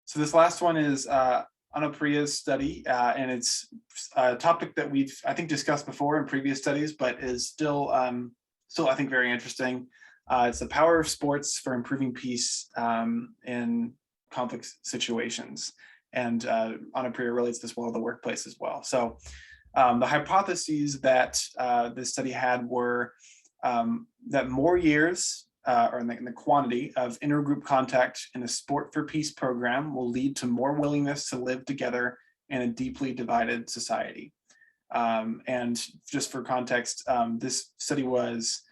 So this last one is Anupriya's study, and it's a topic that we've, I think, discussed before in previous studies, but is still, I think, very interesting. It's the power of sports for improving peace in conflict situations. And Anupriya relates this well to the workplace as well. So the hypotheses that this study had were that more years or in the quantity of intergroup contact in a Sport for Peace program will lead to more willingness to live together in a deeply divided society. And just for context, this study was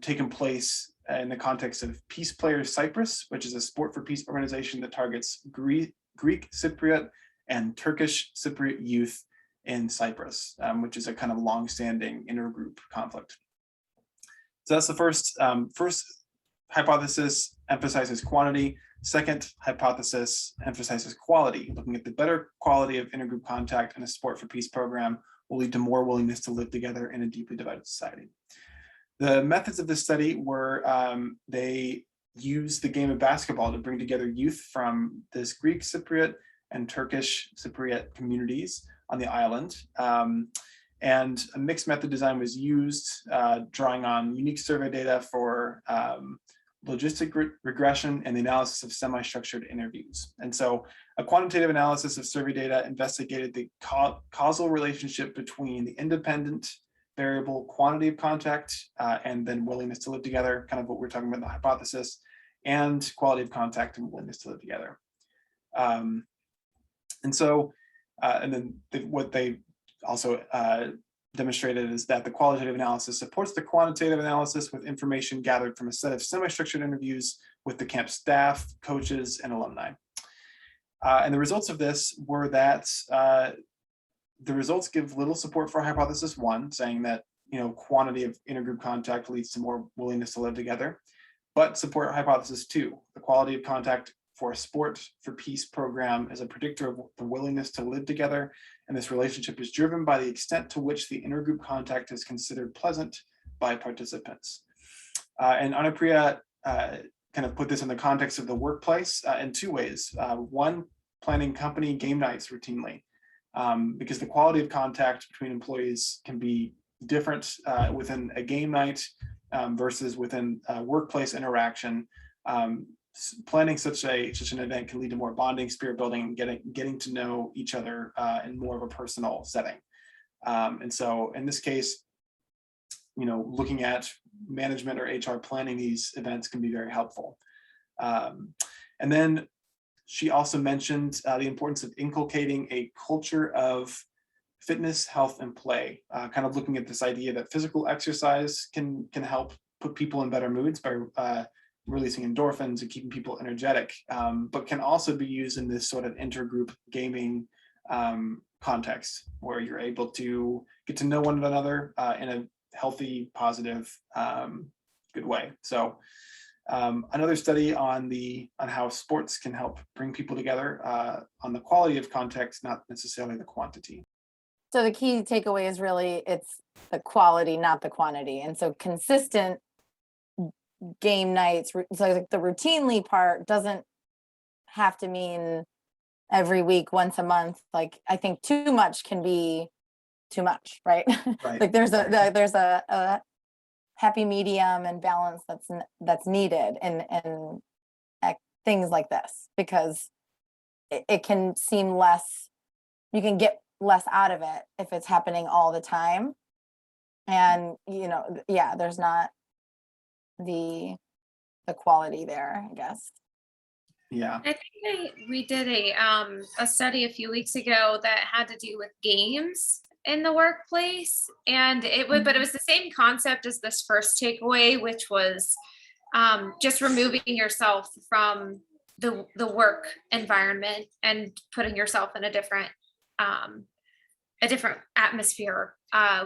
taken place in the context of Peace Players Cyprus, which is a Sport for Peace organization that targets Greek Cypriot and Turkish Cypriot youth in Cyprus, which is a kind of long-standing intergroup conflict. So that's the first hypothesis, emphasizes quantity. Second hypothesis emphasizes quality, looking at the better quality of intergroup contact in a Sport for Peace program will lead to more willingness to live together in a deeply divided society. The methods of this study were they used the game of basketball to bring together youth from this Greek Cypriot and Turkish Cypriot communities on the island. And a mixed method design was used, drawing on unique survey data for logistic regression and the analysis of semi-structured interviews. And so a quantitative analysis of survey data investigated the causal relationship between the independent variable quantity of contact and then willingness to live together, kind of what we're talking about in the hypothesis, and quality of contact and willingness to live together. And then what they also demonstrated is that the qualitative analysis supports the quantitative analysis with information gathered from a set of semi-structured interviews with the camp staff, coaches, and alumni. And the results of this were that the results give little support for hypothesis one, saying that quantity of intergroup contact leads to more willingness to live together, but support hypothesis two, the quality of contact for a Sport for Peace program is a predictor of the willingness to live together, and this relationship is driven by the extent to which the intergroup contact is considered pleasant by participants. And Anupriya kind of put this in the context of the workplace in two ways. One, planning company game nights routinely, because the quality of contact between employees can be different within a game night versus within workplace interaction. Planning such an event can lead to more bonding, spirit building, getting to know each other in more of a personal setting. And so in this case, looking at management or HR planning these events can be very helpful. And then she also mentioned the importance of inculcating a culture of fitness, health, and play, kind of looking at this idea that physical exercise can help put people in better moods by releasing endorphins and keeping people energetic, but can also be used in this sort of intergroup gaming context where you're able to get to know one another in a healthy, positive, good way. So another study on how sports can help bring people together on the quality of context, not necessarily the quantity. So the key takeaway is really it's the quality, not the quantity. And so consistent game nights, so like the routinely part doesn't have to mean every week, once a month. Like I think too much can be too much, right? Right. Like there's a happy medium and balance that's needed in things like this, because it can seem less, you can get less out of it if it's happening all the time. And there's not the quality there, I guess. Yeah. I think we did a study a few weeks ago that had to do with games in the workplace, and but it was the same concept as this first takeaway, which was just removing yourself from the work environment and putting yourself in a different atmosphere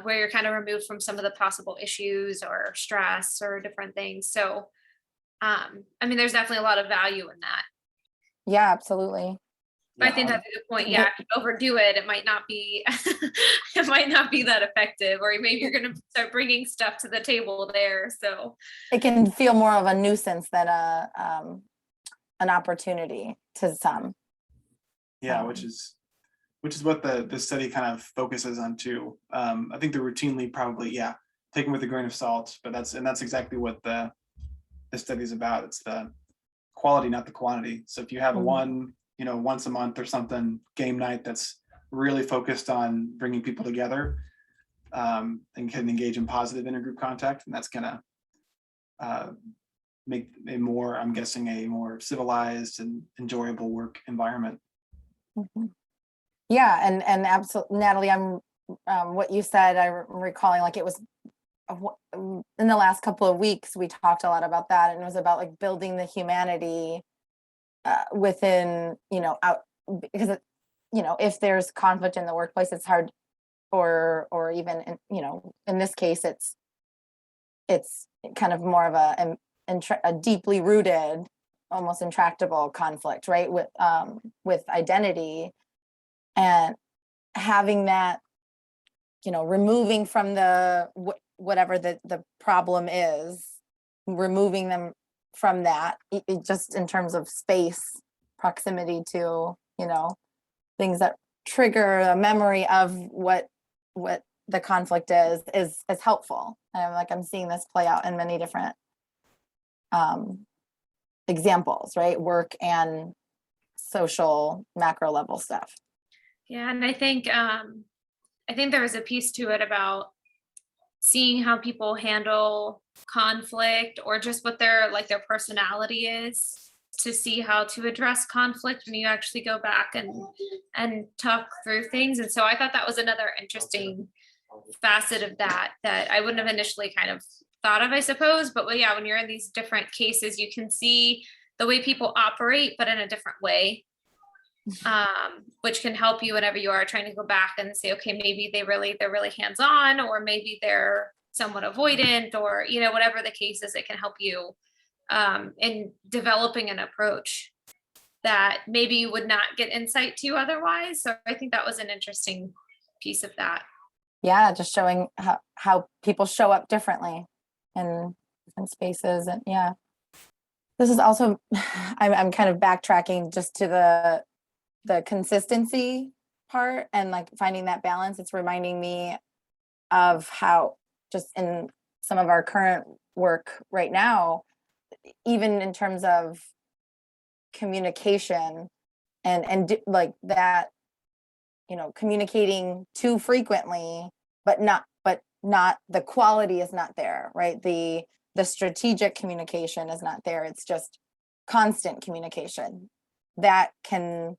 where you're kind of removed from some of the possible issues or stress or different things. So there's definitely a lot of value in that. Yeah, absolutely. But I think that's a good point. Yeah, if you overdo it, it might not be that effective, or maybe you're going to start bringing stuff to the table there. So it can feel more of a nuisance than an opportunity to some. Yeah, which is what the study kind of focuses on too. I think they're routinely probably, yeah, taken with a grain of salt, but that's exactly what the study is about. It's the quality, not the quantity. So if you have one, once a month or something, game night that's really focused on bringing people together, and can engage in positive intergroup contact, and that's gonna make a more, I'm guessing, a more civilized and enjoyable work environment. Mhm. Yeah, and absolutely, Natalie, I'm what you said, I'm recalling like it was in the last couple of weeks, we talked a lot about that, and it was about like building the humanity within, out, because if there's conflict in the workplace, it's hard, or even in this case, it's kind of more of a deeply rooted, almost intractable conflict, right? With identity, and having that, removing from the whatever the problem is, removing them from that, it just in terms of space, proximity to, things that trigger a memory of what the conflict is helpful. And I'm seeing this play out in many different examples, right? Work and social macro level stuff. Yeah, and I think there was a piece to it about seeing how people handle conflict, or just what their personality is, to see how to address conflict when you actually go back and talk through things. And so I thought that was another interesting facet of that I wouldn't have initially kind of thought of, I suppose. But well, yeah, when you're in these different cases, you can see the way people operate, but in a different way, which can help you whenever you are trying to go back and say, okay, maybe they're really hands-on, or maybe they're somewhat avoidant, or whatever the case is. It can help you in developing an approach that maybe you would not get insight to otherwise. So I think that was an interesting piece of that. Yeah, just showing how people show up differently in different spaces. And yeah, this is also, I'm kind of backtracking just to the consistency part, and like finding that balance. It's reminding me of how just in some of our current work right now, even in terms of communication and like that, communicating too frequently, but not the quality is not there, right? The strategic communication is not there. It's just constant communication that can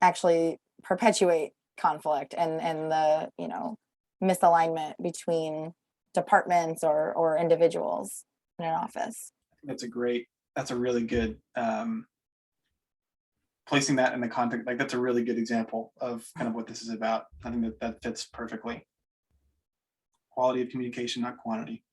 actually perpetuate conflict and the misalignment between departments or individuals in an office. That's a really good placing that in the context. Like, that's a really good example of kind of what this is about. I think that fits perfectly. Quality of communication, not quantity.